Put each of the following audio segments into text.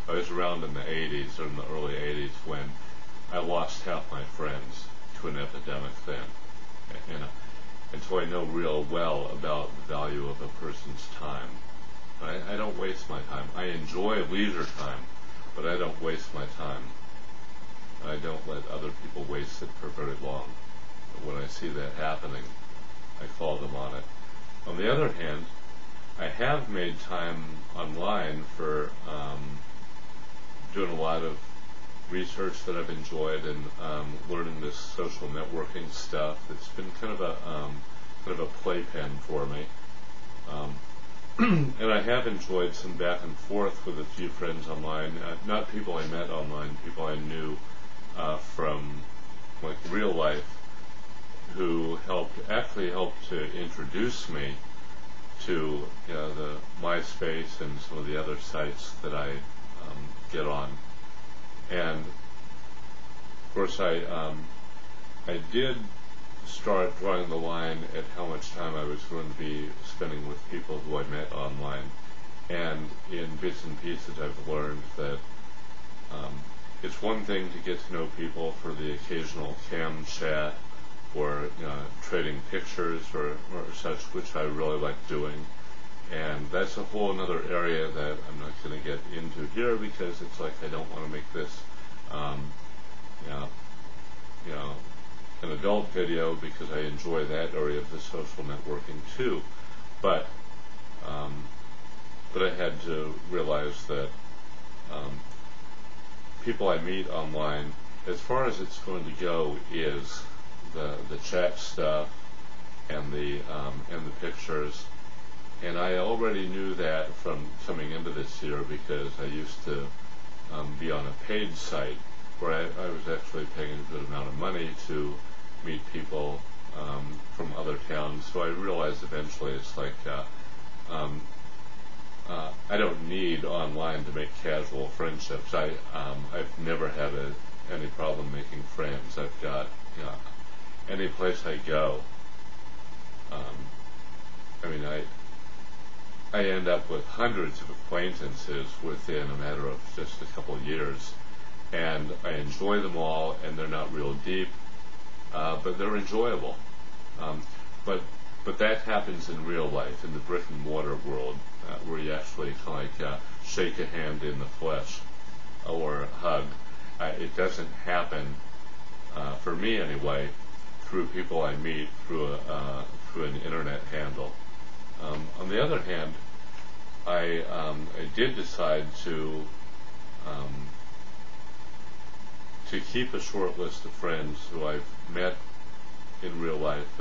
I was around in the 80s or in the early 80s when I lost half my friends to an epidemic then. And so I know real well about the value of a person's time. I don't waste my time. I enjoy leisure time, but I don't waste my time. I don't let other people waste it for very long. But when I see that happening, I call them on it. On the other hand, I have made time online for doing a lot of research that I've enjoyed and learning this social networking stuff. It's been kind of a playpen for me. And I have enjoyed some back and forth with a few friends online, not people I met online, people I knew from like real life, who actually helped to introduce me to the MySpace and some of the other sites that I get on. And of course I did start drawing the line at how much time I was going to be spending with people who I met online. And in bits and pieces I've learned that it's one thing to get to know people for the occasional cam chat or trading pictures or such, which I really like doing. And that's a whole other area that I'm not going to get into here because it's like I don't want to make this an adult video because I enjoy that area of the social networking too. But I had to realize that people I meet online, as far as it's going to go, is the chat stuff and the pictures. And I already knew that from coming into this year because I used to be on a paid site where I was actually paying a good amount of money to meet people from other towns. So I realized eventually it's like I don't need online to make casual friendships. I've never had any problem making friends. I've got any place I go. I end up with hundreds of acquaintances within a matter of just a couple of years, and I enjoy them all, and they're not real deep, but they're enjoyable. But that happens in real life, in the brick and mortar world, where you actually kind of shake a hand in the flesh or hug. It doesn't happen, for me anyway, through people I meet through an internet handle. On the other hand, I did decide to keep a short list of friends who I've met in real life,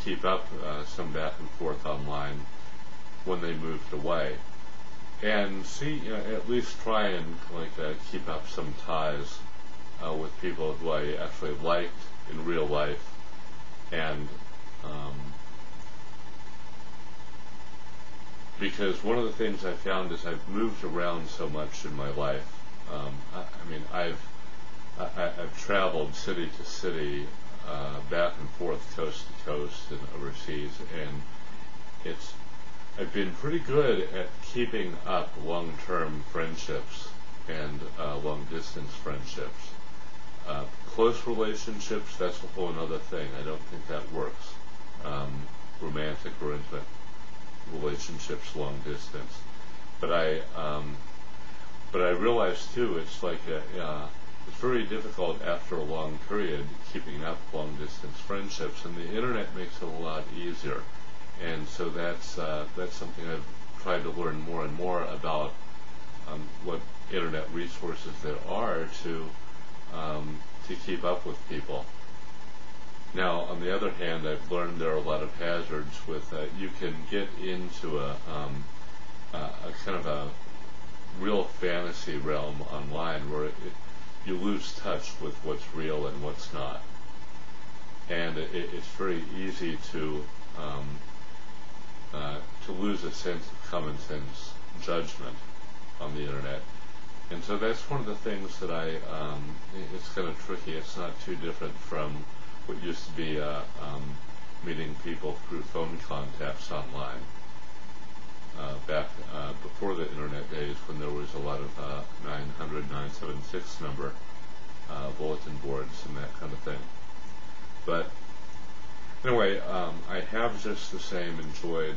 keep up some back and forth online when they moved away, and see, at least try and keep up some ties with people who I actually liked in real life, and because one of the things I found is I've moved around so much in my life. I've traveled city to city, back and forth, coast to coast, and overseas, and I've been pretty good at keeping up long-term friendships and long-distance friendships. Close relationships, that's a whole other thing. I don't think that works. Romantic or intimate relationships long distance. But I realize too, it's like it's very difficult after a long period keeping up long distance friendships, and the internet makes it a lot easier. And so that's something I've tried to learn more and more about, what internet resources there are to keep up with people. Now, on the other hand, I've learned there are a lot of hazards with you can get into a kind of a real fantasy realm online where you lose touch with what's real and what's not, and it's very easy to lose a sense of common sense judgment on the internet. And so that's one of the things that it's kind of tricky. It's not too different from what used to be meeting people through phone contacts online. back before the internet days, when there was a lot of 900, 976 number bulletin boards and that kind of thing. But anyway, I have just the same enjoyed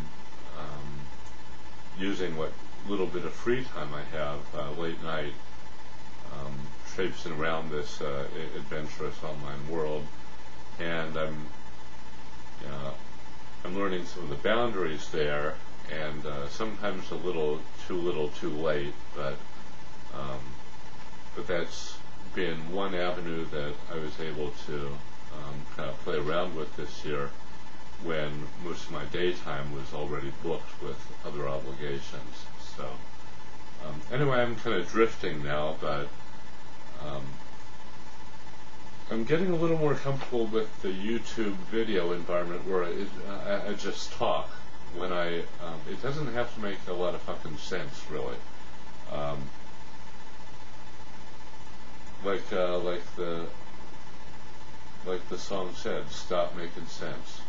using what little bit of free time I have late night, traipsing around this adventurous online world, and I'm learning some of the boundaries there, and sometimes a little too late, but that's been one avenue that I was able to kind of play around with this year, when most of my daytime was already booked with other obligations. So anyway, I'm kind of drifting now, but I'm getting a little more comfortable with the YouTube video environment where I just talk. When it doesn't have to make a lot of fucking sense, really. Like the song said, stop making sense.